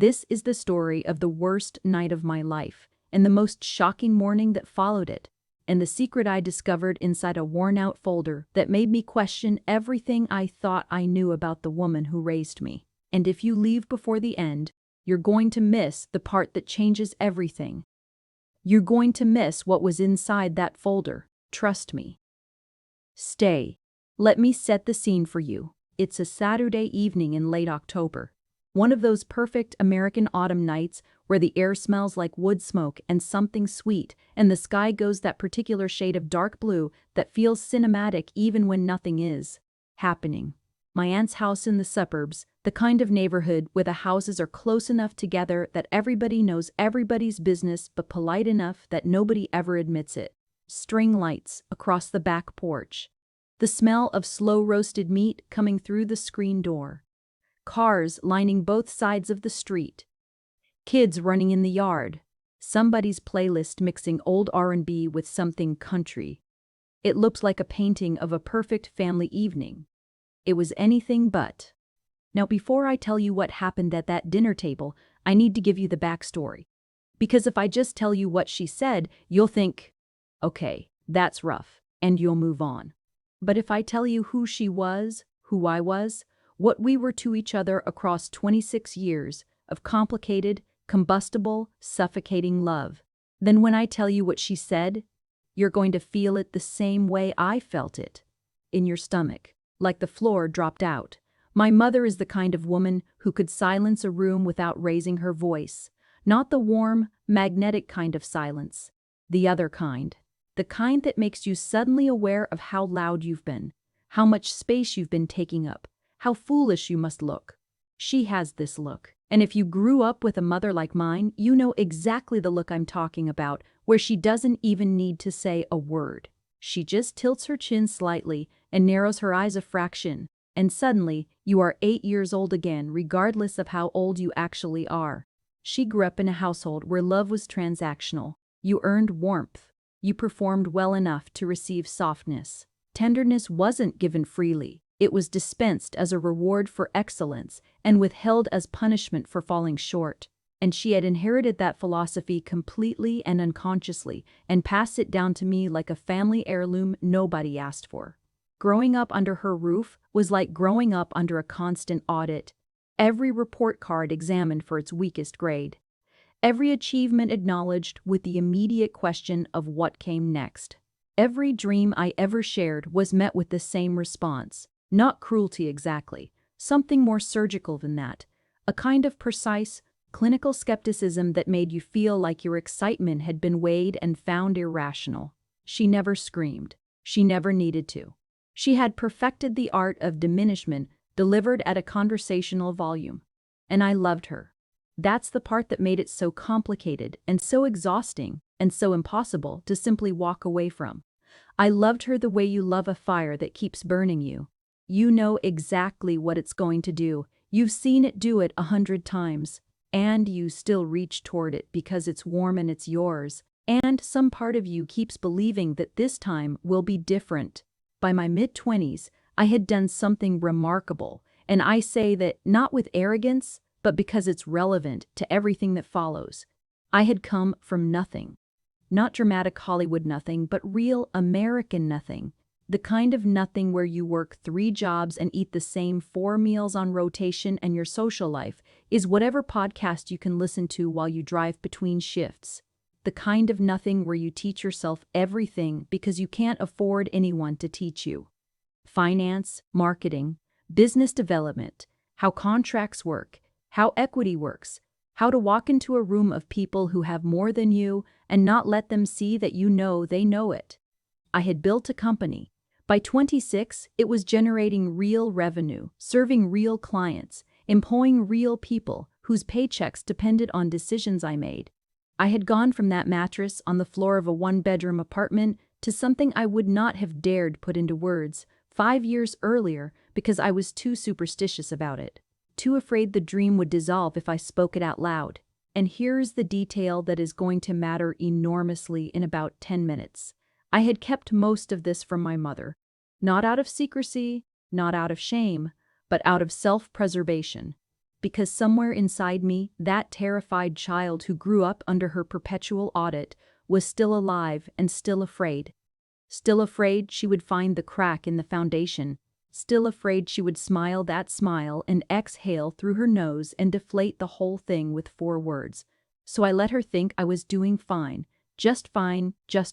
This is the story of the worst night of my life, and the most shocking morning that followed it, and the secret I discovered inside a worn-out folder that made me question everything I thought I knew about the woman who raised me. And if you leave before the end, you're going to miss the part that changes everything. You're going to miss what was inside that folder, trust me. Stay. Let me set the scene for you. It's a Saturday evening in late October. One of those perfect American autumn nights where the air smells like wood smoke and something sweet, and the sky goes that particular shade of dark blue that feels cinematic even when nothing is happening. My aunt's house in the suburbs, the kind of neighborhood where the houses are close enough together that everybody knows everybody's business but polite enough that nobody ever admits it. String lights across the back porch. The smell of slow-roasted meat coming through the screen door. Cars lining both sides of the street. Kids running in the yard. Somebody's playlist mixing old R&B with something country. It looked like a painting of a perfect family evening. It was anything but. Now, before I tell you what happened at that dinner table, I need to give you the backstory. Because if I just tell you what she said, you'll think, okay, that's rough, and you'll move on. But if I tell you who she was, who I was, what we were to each other across 26 years of complicated, combustible, suffocating love, then when I tell you what she said, you're going to feel it the same way I felt it. In your stomach, like the floor dropped out. My mother is the kind of woman who could silence a room without raising her voice. Not the warm, magnetic kind of silence. The other kind. The kind that makes you suddenly aware of how loud you've been, how much space you've been taking up, how foolish you must look. She has this look. And if you grew up with a mother like mine, you know exactly the look I'm talking about, where she doesn't even need to say a word. She just tilts her chin slightly and narrows her eyes a fraction, and suddenly you are 8 years old again, regardless of how old you actually are. She grew up in a household where love was transactional. You earned warmth. You performed well enough to receive softness. Tenderness wasn't given freely. It was dispensed as a reward for excellence and withheld as punishment for falling short. And she had inherited that philosophy completely and unconsciously and passed it down to me like a family heirloom nobody asked for. Growing up under her roof was like growing up under a constant audit. Every report card examined for its weakest grade. Every achievement acknowledged with the immediate question of what came next. Every dream I ever shared was met with the same response. Not cruelty exactly, something more surgical than that. A kind of precise, clinical skepticism that made you feel like your excitement had been weighed and found irrational. She never screamed. She never needed to. She had perfected the art of diminishment delivered at a conversational volume. And I loved her. That's the part that made it so complicated and so exhausting and so impossible to simply walk away from. I loved her the way you love a fire that keeps burning you. You know exactly what it's going to do. You've seen it do it 100 times. And you still reach toward it because it's warm and it's yours. And some part of you keeps believing that this time will be different. By my mid-20s, I had done something remarkable. And I say that not with arrogance, but because it's relevant to everything that follows. I had come from nothing. Not dramatic Hollywood nothing, but real American nothing. The kind of nothing where you work 3 jobs and eat the same 4 meals on rotation, and your social life is whatever podcast you can listen to while you drive between shifts. The kind of nothing where you teach yourself everything because you can't afford anyone to teach you. Finance, marketing, business development, how contracts work, how equity works, how to walk into a room of people who have more than you and not let them see that you know they know it. I had built a company. By 26, it was generating real revenue, serving real clients, employing real people whose paychecks depended on decisions I made. I had gone from that mattress on the floor of a 1-bedroom apartment to something I would not have dared put into words 5 years earlier because I was too superstitious about it, too afraid the dream would dissolve if I spoke it out loud. And here's the detail that is going to matter enormously in about 10 minutes. I had kept most of this from my mother, not out of secrecy, not out of shame, but out of self-preservation. because somewhere inside me, that terrified child who grew up under her perpetual audit was still alive and still afraid. Still afraid she would find the crack in the foundation. Still afraid she would smile that smile and exhale through her nose and deflate the whole thing with 4 words. So I let her think I was doing fine, just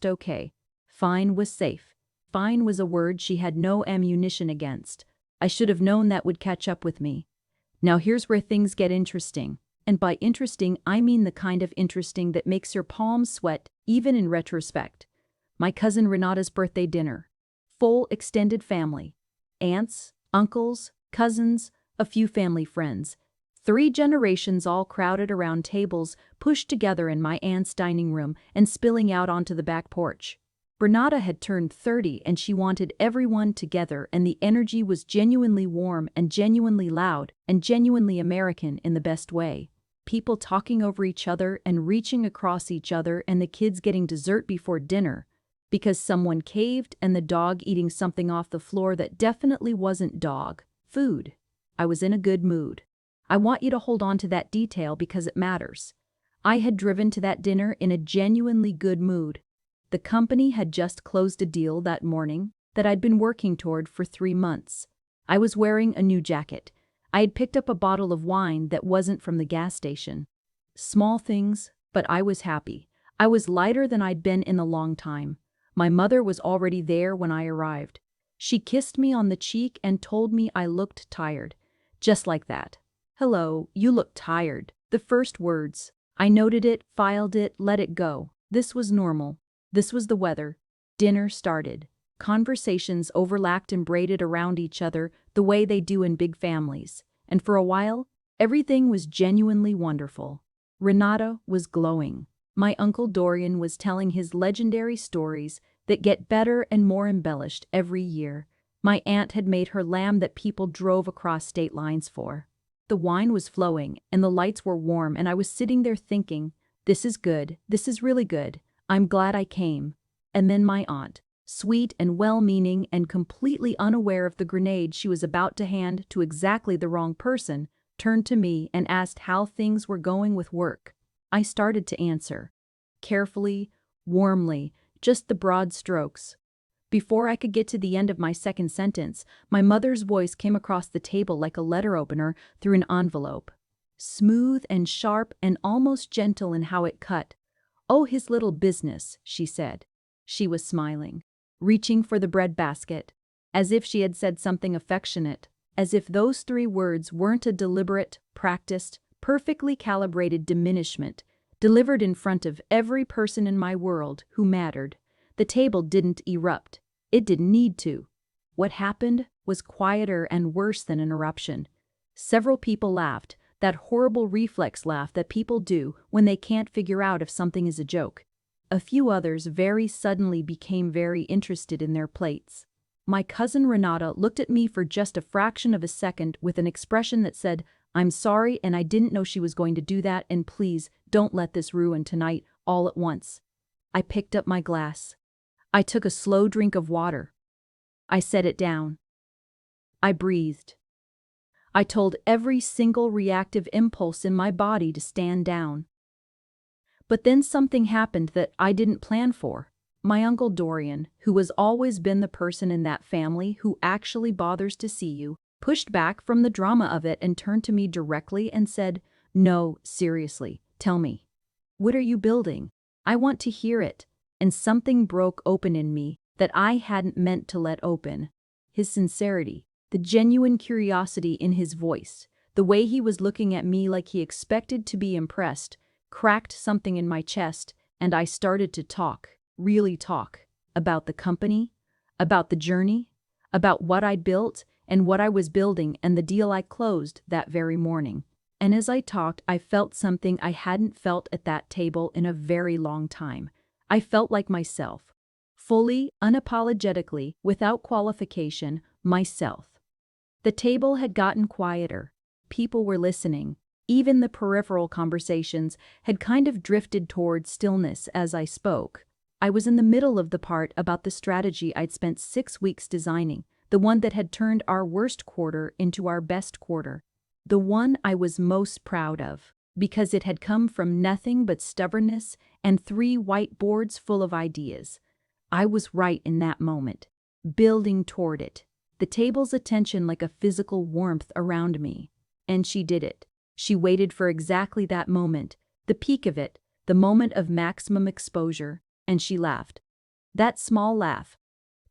okay. Fine was safe. Fine was a word she had no ammunition against. I should have known that would catch up with me. Now here's where things get interesting. And by interesting, I mean the kind of interesting that makes your palms sweat, even in retrospect. My cousin Renata's birthday dinner. Full extended family. Aunts, uncles, cousins, a few family friends. 3 generations all crowded around tables, pushed together in my aunt's dining room and spilling out onto the back porch. Renata had turned 30 and she wanted everyone together, and the energy was genuinely warm and genuinely loud and genuinely American in the best way. People talking over each other and reaching across each other, and the kids getting dessert before dinner because someone caved, and the dog eating something off the floor that definitely wasn't dog food. I was in a good mood. I want you to hold on to that detail because it matters. I had driven to that dinner in a genuinely good mood. The company had just closed a deal that morning that I'd been working toward for 3 months. I was wearing a new jacket. I had picked up a bottle of wine that wasn't from the gas station. Small things, but I was happy. I was lighter than I'd been in a long time. My mother was already there when I arrived. She kissed me on the cheek and told me I looked tired. Just like that. "Hello, you look tired." The first words. I noted it, filed it, let it go. This was normal. This was the weather. Dinner started. Conversations overlapped and braided around each other the way they do in big families. And for a while, everything was genuinely wonderful. Renata was glowing. My Uncle Dorian was telling his legendary stories that get better and more embellished every year. My aunt had made her lamb that people drove across state lines for. The wine was flowing, and the lights were warm, and I was sitting there thinking, this is good, this is really good, I'm glad I came. And then my aunt, sweet and well-meaning and completely unaware of the grenade she was about to hand to exactly the wrong person, turned to me and asked how things were going with work. I started to answer. Carefully, warmly, just the broad strokes. Before I could get to the end of my second sentence, my mother's voice came across the table like a letter opener through an envelope. Smooth and sharp and almost gentle in how it cut. "Oh, his little business," she said. She was smiling, reaching for the breadbasket, as if she had said something affectionate, as if those 3 words weren't a deliberate, practiced, perfectly calibrated diminishment, delivered in front of every person in my world who mattered. The table didn't erupt. It didn't need to. What happened was quieter and worse than an eruption. Several people laughed, that horrible reflex laugh that people do when they can't figure out if something is a joke. A few others very suddenly became very interested in their plates. My cousin Renata looked at me for just a fraction of a second with an expression that said, "I'm sorry and I didn't know she was going to do that, and please don't let this ruin tonight all at once." I picked up my glass. I took a slow drink of water. I set it down. I breathed. I told every single reactive impulse in my body to stand down. But then something happened that I didn't plan for. My Uncle Dorian, who has always been the person in that family who actually bothers to see you, pushed back from the drama of it and turned to me directly and said, "No, seriously, tell me. What are you building? I want to hear it." And something broke open in me that I hadn't meant to let open. His sincerity, the genuine curiosity in his voice, the way he was looking at me like he expected to be impressed, cracked something in my chest, and I started to talk, really talk, about the company, about the journey, about what I'd built and what I was building and the deal I closed that very morning. And as I talked, I felt something I hadn't felt at that table in a very long time. I felt like myself. Fully, unapologetically, without qualification, myself. The table had gotten quieter. People were listening. Even the peripheral conversations had kind of drifted toward stillness as I spoke. I was in the middle of the part about the strategy I'd spent 6 weeks designing, the one that had turned our worst quarter into our best quarter. The one I was most proud of, because it had come from nothing but stubbornness and 3 whiteboards full of ideas. I was right in that moment, building toward it, the table's attention like a physical warmth around me. And she did it. She waited for exactly that moment, the peak of it, the moment of maximum exposure, and she laughed. That small laugh,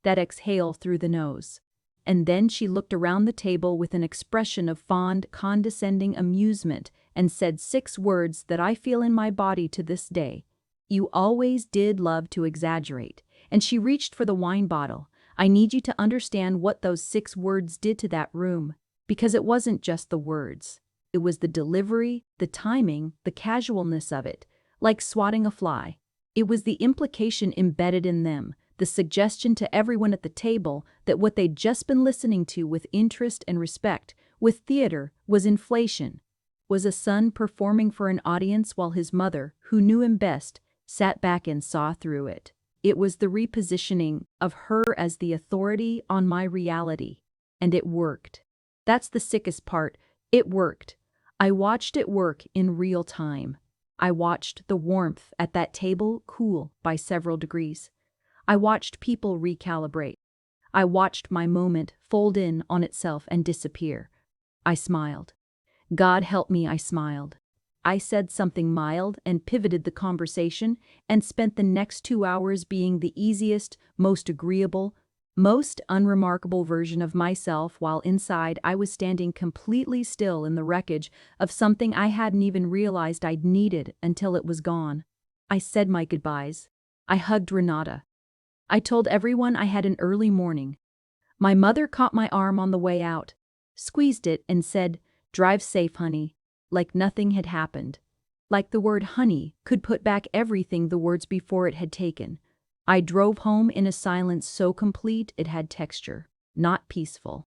that exhale through the nose. And then she looked around the table with an expression of fond, condescending amusement and said 6 words that I feel in my body to this day. You always did love to exaggerate. And she reached for the wine bottle. I need you to understand what those 6 words did to that room, because it wasn't just the words. It was the delivery, the timing, the casualness of it, like swatting a fly. It was the implication embedded in them, the suggestion to everyone at the table that what they'd just been listening to with interest and respect, with theater, was inflation, was a son performing for an audience while his mother, who knew him best, sat back and saw through it. It was the repositioning of her as the authority on my reality. And it worked. That's the sickest part. It worked. I watched it work in real time. I watched the warmth at that table cool by several degrees. I watched people recalibrate. I watched my moment fold in on itself and disappear. I smiled. God help me, I smiled. I said something mild and pivoted the conversation and spent the next 2 hours being the easiest, most agreeable, most unremarkable version of myself while inside I was standing completely still in the wreckage of something I hadn't even realized I'd needed until it was gone. I said my goodbyes. I hugged Renata. I told everyone I had an early morning. My mother caught my arm on the way out, squeezed it and said, "Drive safe, honey," like nothing had happened. Like the word honey could put back everything the words before it had taken. I drove home in a silence so complete it had texture, not peaceful.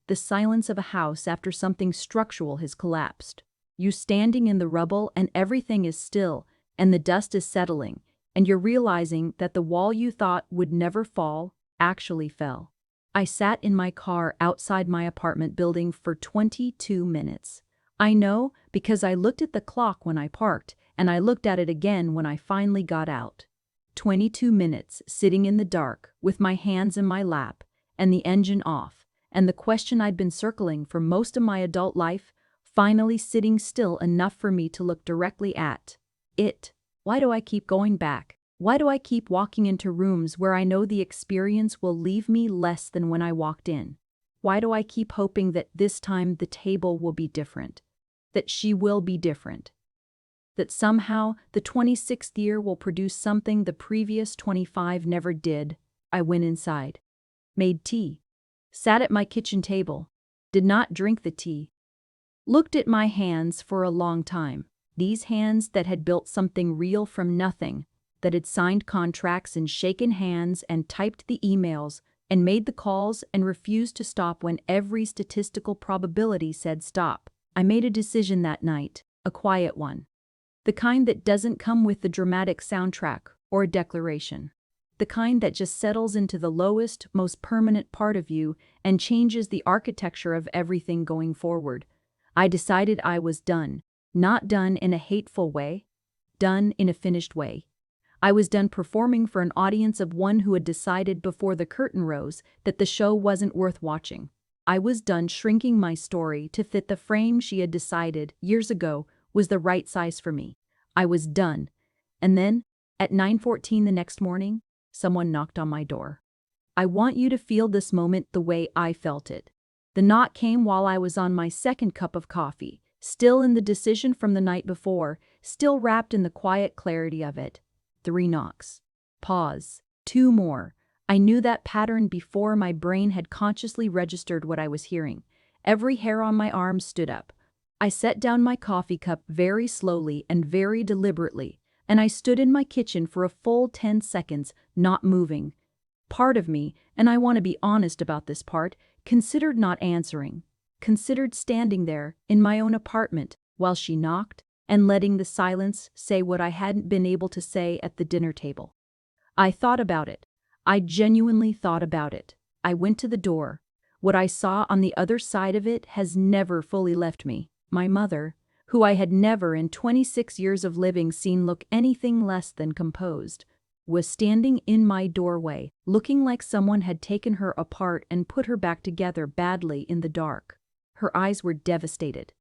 The silence of a house after something structural has collapsed. You standing in the rubble and everything is still, and the dust is settling, and you're realizing that the wall you thought would never fall actually fell. I sat in my car outside my apartment building for 22 minutes. I know because I looked at the clock when I parked, and I looked at it again when I finally got out. 22 minutes sitting in the dark with my hands in my lap and the engine off, and the question I'd been circling for most of my adult life finally sitting still enough for me to look directly at it. Why do I keep going back? Why do I keep walking into rooms where I know the experience will leave me less than when I walked in? Why do I keep hoping that this time the table will be different? That she will be different? That somehow the 26th year will produce something the previous 25 never did? I went inside, made tea, sat at my kitchen table, did not drink the tea, looked at my hands for a long time. These hands that had built something real from nothing, that had signed contracts and shaken hands and typed the emails and made the calls and refused to stop when every statistical probability said stop. I made a decision that night, a quiet one. The kind that doesn't come with the dramatic soundtrack or a declaration. The kind that just settles into the lowest, most permanent part of you and changes the architecture of everything going forward. I decided I was done. Not done in a hateful way, done in a finished way. I was done performing for an audience of one who had decided before the curtain rose that the show wasn't worth watching. I was done shrinking my story to fit the frame she had decided years ago was the right size for me. I was done. And then, at 9:14 the next morning, someone knocked on my door. I want you to feel this moment the way I felt it. The knock came while I was on my second cup of coffee. Still in the decision from the night before, still wrapped in the quiet clarity of it. 3 knocks. Pause. 2 more. I knew that pattern before my brain had consciously registered what I was hearing. Every hair on my arm stood up. I set down my coffee cup very slowly and very deliberately, and I stood in my kitchen for a full 10 seconds, not moving. Part of me, and I want to be honest about this part, considered not answering. Considered standing there in my own apartment while she knocked and letting the silence say what I hadn't been able to say at the dinner table. I thought about it. I genuinely thought about it. I went to the door. What I saw on the other side of it has never fully left me. My mother, who I had never in 26 years of living seen look anything less than composed, was standing in my doorway, looking like someone had taken her apart and put her back together badly in the dark. Her eyes were devastated.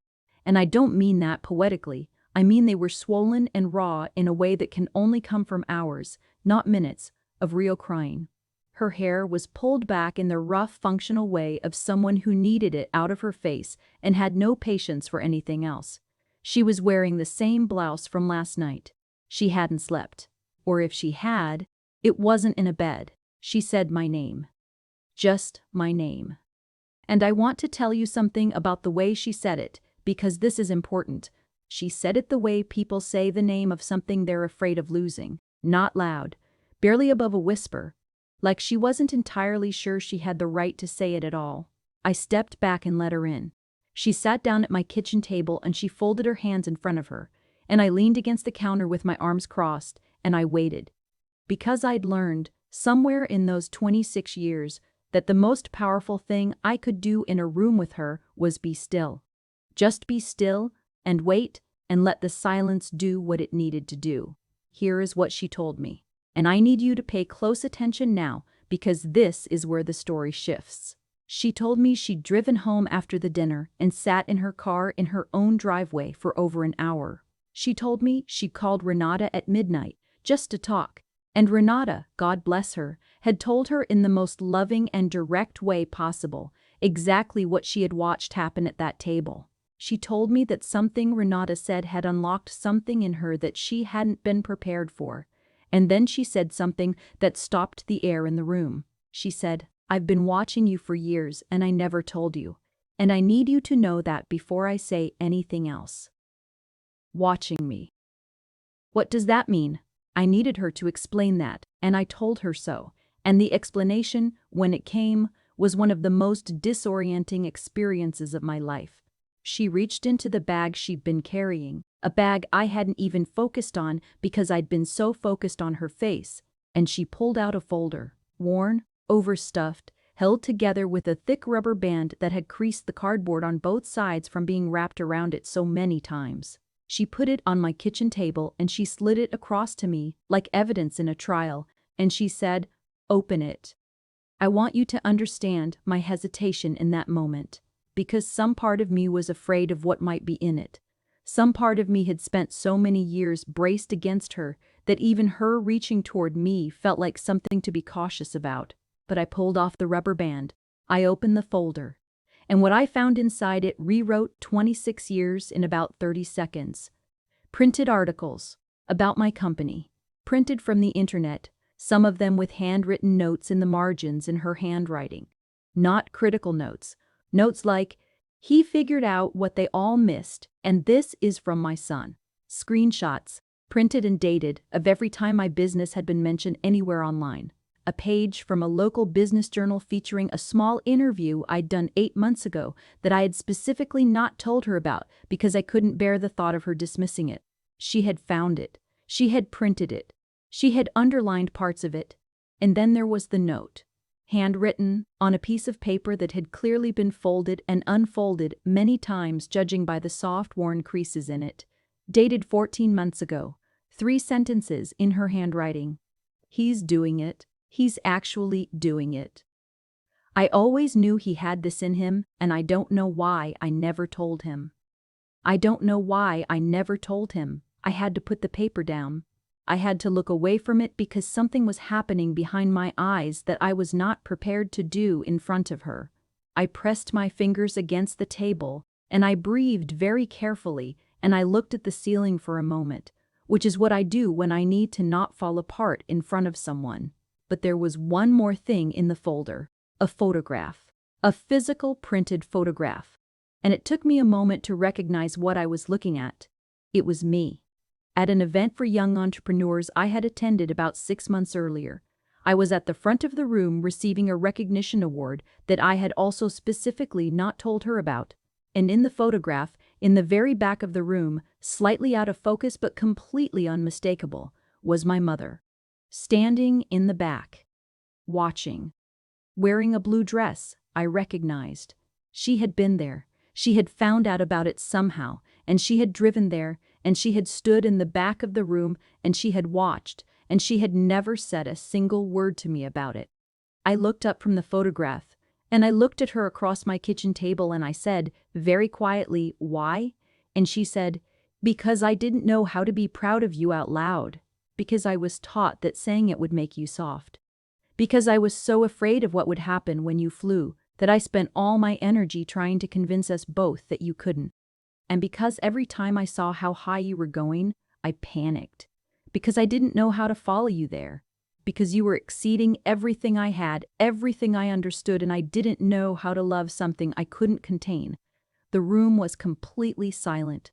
And I don't mean that poetically. I mean they were swollen and raw in a way that can only come from hours, not minutes, of real crying. Her hair was pulled back in the rough, functional way of someone who needed it out of her face and had no patience for anything else. She was wearing the same blouse from last night. She hadn't slept. Or if she had, it wasn't in a bed. She said my name. Just my name. And I want to tell you something about the way she said it, because this is important. She said it the way people say the name of something they're afraid of losing. Not loud, barely above a whisper, like she wasn't entirely sure she had the right to say it at all. I stepped back and let her in. She sat down at my kitchen table and she folded her hands in front of her, and I leaned against the counter with my arms crossed, and I waited. Because I'd learned, somewhere in those 26 years, that the most powerful thing I could do in a room with her was be still. Just be still, and wait, and let the silence do what it needed to do. Here is what she told me. And I need you to pay close attention now, because this is where the story shifts. She told me she'd driven home after the dinner and sat in her car in her own driveway for over an hour. She told me she'd called Renata at midnight, just to talk, and Renata, God bless her, had told her in the most loving and direct way possible exactly what she had watched happen at that table. She told me that something Renata said had unlocked something in her that she hadn't been prepared for. And then she said something that stopped the air in the room. She said, "I've been watching you for years and I never told you. And I need you to know that before I say anything else." Watching me. What does that mean? I needed her to explain that, and I told her so. And the explanation, when it came, was one of the most disorienting experiences of my life. She reached into the bag she'd been carrying, a bag I hadn't even focused on because I'd been so focused on her face, and she pulled out a folder, worn, overstuffed, held together with a thick rubber band that had creased the cardboard on both sides from being wrapped around it so many times. She put it on my kitchen table and she slid it across to me, like evidence in a trial, and she said, "Open it." I want you to understand my hesitation in that moment, because some part of me was afraid of what might be in it. Some part of me had spent so many years braced against her that even her reaching toward me felt like something to be cautious about. But I pulled off the rubber band. I opened the folder. And what I found inside it rewrote 26 years in about 30 seconds. Printed articles about my company, printed from the internet, some of them with handwritten notes in the margins in her handwriting. Not critical notes. Notes like, "He figured out what they all missed, and this is from my son." Screenshots, printed and dated, of every time my business had been mentioned anywhere online. A page from a local business journal featuring a small interview I'd done 8 months ago that I had specifically not told her about because I couldn't bear the thought of her dismissing it. She had found it. She had printed it. She had underlined parts of it. And then there was the note. Handwritten, on a piece of paper that had clearly been folded and unfolded many times judging by the soft worn creases in it. Dated 14 months ago. 3 sentences in her handwriting. "He's doing it. He's actually doing it." I always knew he had this in him, and I don't know why I never told him. I don't know why I never told him. I had to put the paper down. I had to look away from it because something was happening behind my eyes that I was not prepared to do in front of her. I pressed my fingers against the table, and I breathed very carefully, and I looked at the ceiling for a moment, which is what I do when I need to not fall apart in front of someone. But there was one more thing in the folder, a photograph, a physical printed photograph. And it took me a moment to recognize what I was looking at. It was me. At an event for young entrepreneurs I had attended about 6 months earlier. I was at the front of the room receiving a recognition award that I had also specifically not told her about. And in the photograph, in the very back of the room, slightly out of focus but completely unmistakable, was my mother. Standing in the back. Watching. Wearing a blue dress, I recognized. She had been there. She had found out about it somehow, and she had driven there, and she had stood in the back of the room, and she had watched, and she had never said a single word to me about it. I looked up from the photograph, and I looked at her across my kitchen table, and I said, very quietly, "Why?" And she said, "Because I didn't know how to be proud of you out loud. Because I was taught that saying it would make you soft. Because I was so afraid of what would happen when you flew, that I spent all my energy trying to convince us both that you couldn't. And because every time I saw how high you were going, I panicked. Because I didn't know how to follow you there. Because you were exceeding everything I had, everything I understood, and I didn't know how to love something I couldn't contain." The room was completely silent.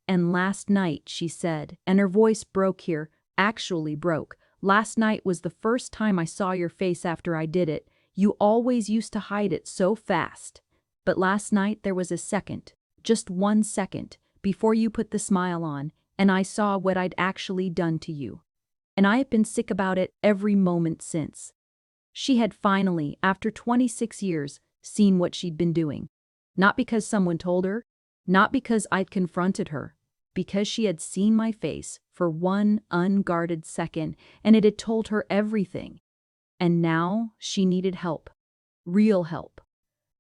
"And last night," she said, and her voice broke here, actually broke. "Last night was the first time I saw your face after I did it. You always used to hide it so fast. But last night there was a second, just 1 second, before you put the smile on, and I saw what I'd actually done to you. And I have been sick about it every moment since." She had finally, after 26 years, seen what she'd been doing. Not because someone told her, not because I'd confronted her, because she had seen my face for one unguarded second, and it had told her everything. And now she needed help. Real help.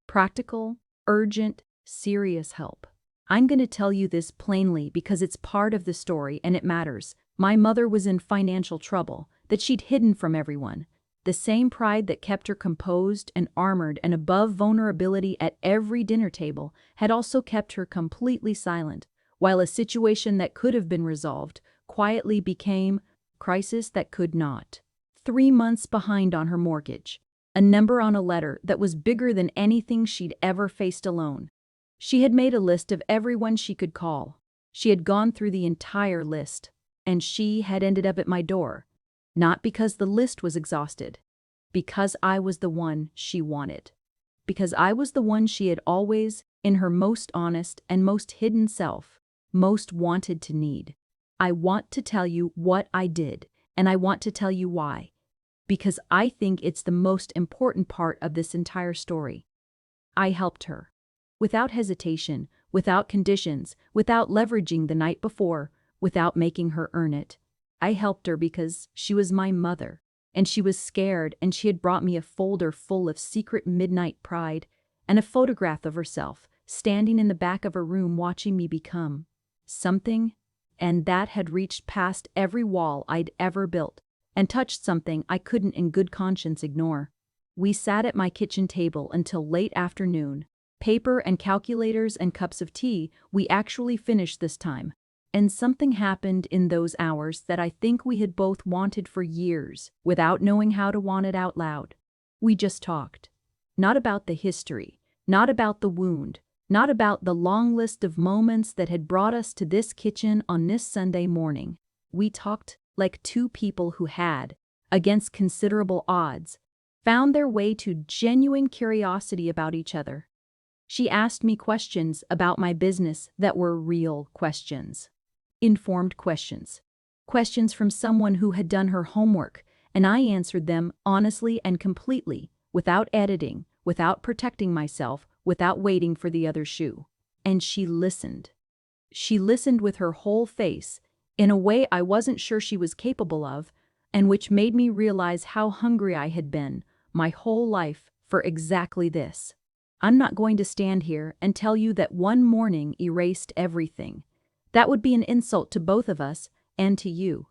Practical, urgent, serious help. I'm going to tell you this plainly because it's part of the story and it matters. My mother was in financial trouble that she'd hidden from everyone. The same pride that kept her composed and armored and above vulnerability at every dinner table had also kept her completely silent, while a situation that could have been resolved quietly became crisis that could not. 3 months behind on her mortgage, a number on a letter that was bigger than anything she'd ever faced alone. She had made a list of everyone she could call. She had gone through the entire list, and she had ended up at my door. Not because the list was exhausted, because I was the one she wanted. Because I was the one she had always, in her most honest and most hidden self, most wanted to need. I want to tell you what I did, and I want to tell you why. Because I think it's the most important part of this entire story. I helped her. Without hesitation, without conditions, without leveraging the night before, without making her earn it. I helped her because she was my mother, and she was scared, and she had brought me a folder full of secret midnight pride and a photograph of herself standing in the back of her room watching me become something, and that had reached past every wall I'd ever built and touched something I couldn't in good conscience ignore. We sat at my kitchen table until late afternoon. Paper and calculators and cups of tea, we actually finished this time. And something happened in those hours that I think we had both wanted for years, without knowing how to want it out loud. We just talked. Not about the history, not about the wound, not about the long list of moments that had brought us to this kitchen on this Sunday morning. We talked like two people who had, against considerable odds, found their way to genuine curiosity about each other. She asked me questions about my business that were real questions. Informed questions. Questions from someone who had done her homework, and I answered them honestly and completely, without editing, without protecting myself, without waiting for the other shoe. And she listened. She listened with her whole face, in a way I wasn't sure she was capable of, and which made me realize how hungry I had been, my whole life, for exactly this. I'm not going to stand here and tell you that one morning erased everything. That would be an insult to both of us and to you.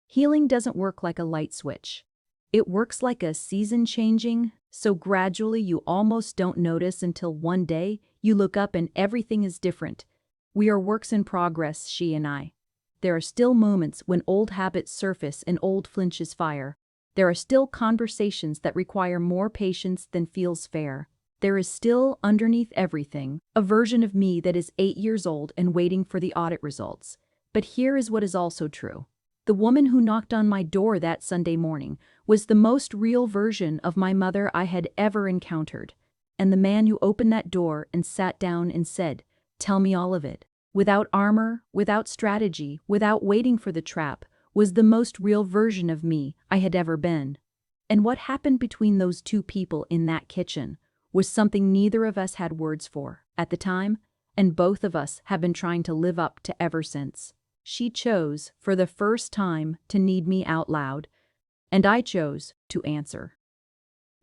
Healing doesn't work like a light switch. It works like a season changing, so gradually you almost don't notice until one day you look up and everything is different. We are works in progress, she and I. There are still moments when old habits surface and old flinches fire. There are still conversations that require more patience than feels fair. There is still, underneath everything, a version of me that is 8 years old and waiting for the audit results. But here is what is also true. The woman who knocked on my door that Sunday morning was the most real version of my mother I had ever encountered. And the man who opened that door and sat down and said, "Tell me all of it," without armor, without strategy, without waiting for the trap, was the most real version of me I had ever been. And what happened between those two people in that kitchen was something neither of us had words for at the time, and both of us have been trying to live up to ever since. She chose, for the first time, to need me out loud, and I chose to answer.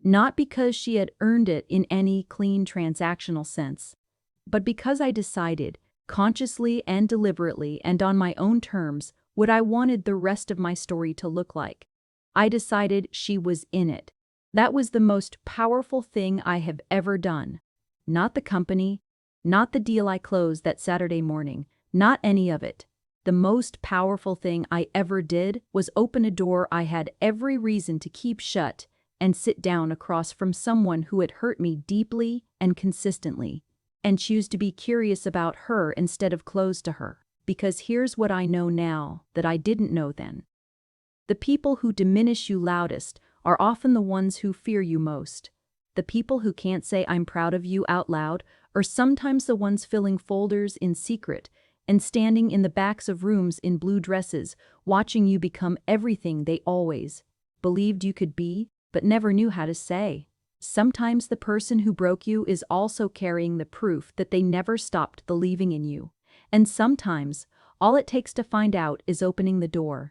Not because she had earned it in any clean transactional sense, but because I decided, consciously and deliberately and on my own terms, what I wanted the rest of my story to look like. I decided she was in it. That was the most powerful thing I have ever done. Not the company, not the deal I closed that Saturday morning, not any of it. The most powerful thing I ever did was open a door I had every reason to keep shut and sit down across from someone who had hurt me deeply and consistently, and choose to be curious about her instead of closed to her. Because here's what I know now that I didn't know then. The people who diminish you loudest are often the ones who fear you most. The people who can't say I'm proud of you out loud are sometimes the ones filling folders in secret and standing in the backs of rooms in blue dresses, watching you become everything they always believed you could be, but never knew how to say. Sometimes the person who broke you is also carrying the proof that they never stopped believing in you. And sometimes, all it takes to find out is opening the door.